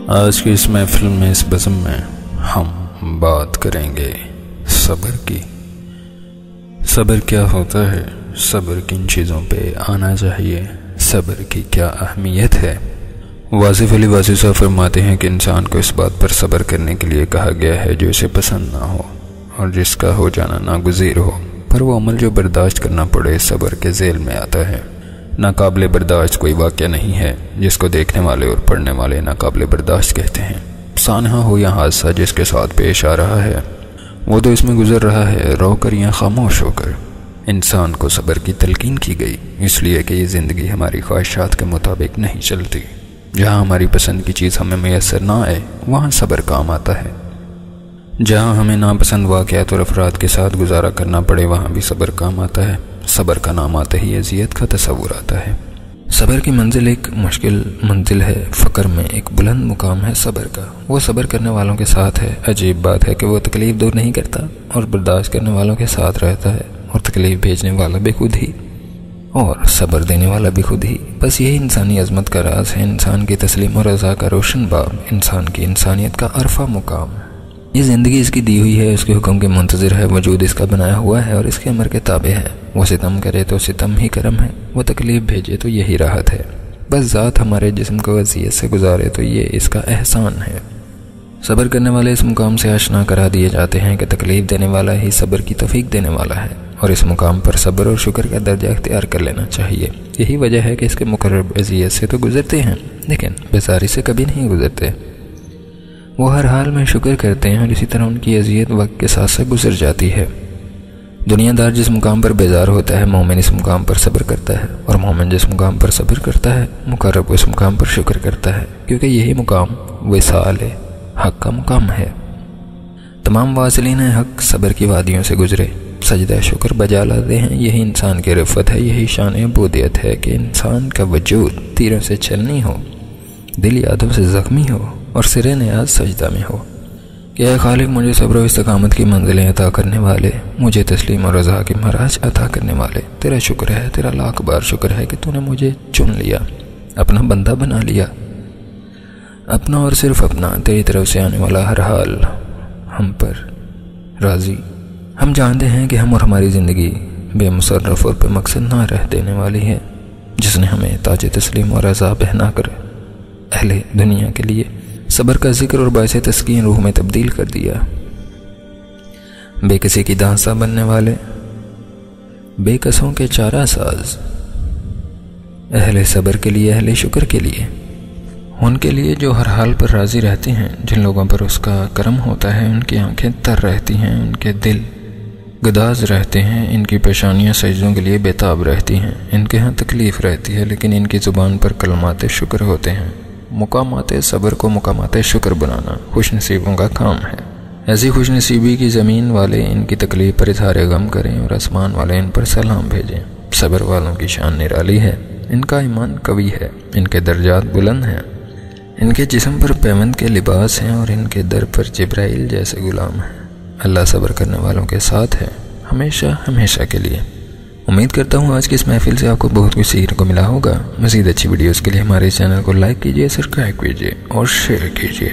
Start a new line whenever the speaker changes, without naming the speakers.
آج کی اس محفل میں اس بزم میں ہم بات کریں گے صبر کی۔ صبر کیا ہوتا ہے؟ صبر کن چیزوں پہ آنا چاہیے؟ صبر کی کیا اہمیت ہے؟ واصف علی واصف صاحب فرماتے ہیں کہ انسان کو اس بات پر صبر کرنے کے لیے کہا گیا ہے جو اسے پسند نہ ہو اور جس کا ہو جانا ناگزیر ہو، پر وہ عمل جو برداشت کرنا پڑے صبر کے ذیل میں آتا ہے۔ ناقابل برداشت کوئی واقعہ نہیں ہے جس کو دیکھنے والے اور پڑھنے والے ناقابل برداشت کہتے ہیں۔ سانحہ ہو یا حادثہ جس کے ساتھ پیش آ رہا ہے، وہ تو اس میں گزر رہا ہے رو کر یا خاموش ہو کر۔ انسان کو صبر کی تلقین کی گئی اس لیے کہ یہ زندگی ہماری خواہشات کے مطابق نہیں چلتی۔ جہاں ہماری پسند کی چیز ہمیں میسر نہ آئے وہاں صبر کام آتا ہے۔ جہاں ہمیں ناپسند واقعات اور افراد کے ساتھ گزارا کرنا پڑے وہاں بھی صبر کام آتا ہے۔ صبر کا نام آتے ہی اذیت کا تصور آتا ہے۔ صبر کی منزل ایک مشکل منزل ہے، فقر میں ایک بلند مقام ہے صبر کا۔ وہ صبر کرنے والوں کے ساتھ ہے۔ عجیب بات ہے کہ وہ تکلیف دور نہیں کرتا اور برداشت کرنے والوں کے ساتھ رہتا ہے، اور تکلیف بھیجنے والا بھی خود ہی اور صبر دینے والا بھی خود ہی۔ بس یہی انسانی عظمت کا راز ہے، انسان کی تسلیم و رضا کا روشن باب، انسان کی انسانیت کا عرفہ مقام۔ یہ زندگی اس کی دی ہوئی ہے، اس کے حکم کے منتظر ہے، وجود اس کا بنایا ہوا ہے اور اس کے امر کے تابع ہے۔ وہ ستم کرے تو ستم ہی کرم ہے، وہ تکلیف بھیجے تو یہی راحت ہے۔ بس ذات ہمارے جسم کو اذیت سے گزارے تو یہ اس کا احسان ہے۔ صبر کرنے والے اس مقام سے آشنا کرا دیے جاتے ہیں کہ تکلیف دینے والا ہی صبر کی توفیق دینے والا ہے، اور اس مقام پر صبر اور شکر کا درجہ اختیار کر لینا چاہیے۔ یہی وجہ ہے کہ اس کے مقرب اذیت سے تو گزرتے ہیں لیکن بیزاری سے کبھی نہیں گزرتے۔ وہ ہر حال میں شکر کرتے ہیں اور اسی طرح ان کی اذیت وقت کے ساتھ سے گزر جاتی ہے۔ دنیا دار جس مقام پر بیزار ہوتا ہے، مومن اس مقام پر صبر کرتا ہے، اور مومن جس مقام پر صبر کرتا ہے، مقرب اس مقام پر شکر کرتا ہے، کیونکہ یہی مقام وصال حق کا مقام ہے۔ تمام واصلین حق صبر کی وادیوں سے گزرے، سجدہ شکر بجا لاتے ہیں۔ یہی انسان کی رفت ہے، یہی شان عبودیت ہے کہ انسان کا وجود تیروں سے چلنی ہو، دل یادوں سے زخمی ہو اور سر نیاز سجدہ میں ہو کہ اے خالق مجھے صبر و استقامت کی منزلیں عطا کرنے والے، مجھے تسلیم و رضا کی معراج عطا کرنے والے، تیرا شکر ہے، تیرا لاکھ بار شکر ہے کہ تو نے مجھے چن لیا، اپنا بندہ بنا لیا، اپنا اور صرف اپنا، تیری طرف سے آنے والا ہر حال ہم پر راضی۔ ہم جانتے ہیں کہ ہم اور ہماری زندگی بے مصرف اور بے مقصد نہ رہ دینے والی ہے، جس نے ہمیں تاج تسلیم و رضا پہنا کر اہل دنیا کے لیے صبر کا ذکر اور باعث تسکین روح میں تبدیل کر دیا۔ بے کسی کی دانسا بننے والے، بے کسوں کے چارہ ساز، اہل صبر کے لیے، اہل شکر کے لیے، ان کے لیے جو ہر حال پر راضی رہتے ہیں، جن لوگوں پر اس کا کرم ہوتا ہے، ان کی آنکھیں تر رہتی ہیں، ان کے دل گداز رہتے ہیں، ان کی پیشانیاں سجدوں کے لیے بےتاب رہتی ہیں، ان کے ہاں تکلیف رہتی ہے لیکن ان کی زبان پر کلمات شکر ہوتے ہیں۔ مقامات صبر کو مقامات شکر بنانا خوش نصیبوں کا کام ہے۔ ایسی خوش نصیبی کی زمین والے ان کی تکلیف پر اظہار غم کریں اور آسمان والے ان پر سلام بھیجیں۔ صبر والوں کی شان نرالی ہے، ان کا ایمان قوی ہے، ان کے درجات بلند ہیں، ان کے جسم پر پیوند کے لباس ہیں اور ان کے در پر جبرائیل جیسے غلام ہیں۔ اللہ صبر کرنے والوں کے ساتھ ہے، ہمیشہ ہمیشہ کے لیے۔ امید کرتا ہوں آج کی اس محفل سے آپ کو بہت کچھ سیکھنے کو ملا ہوگا۔ مزید اچھی ویڈیوز کے لیے ہمارے چینل کو لائک کیجیے، سبسکرائب کیجیے اور شیئر کیجیے۔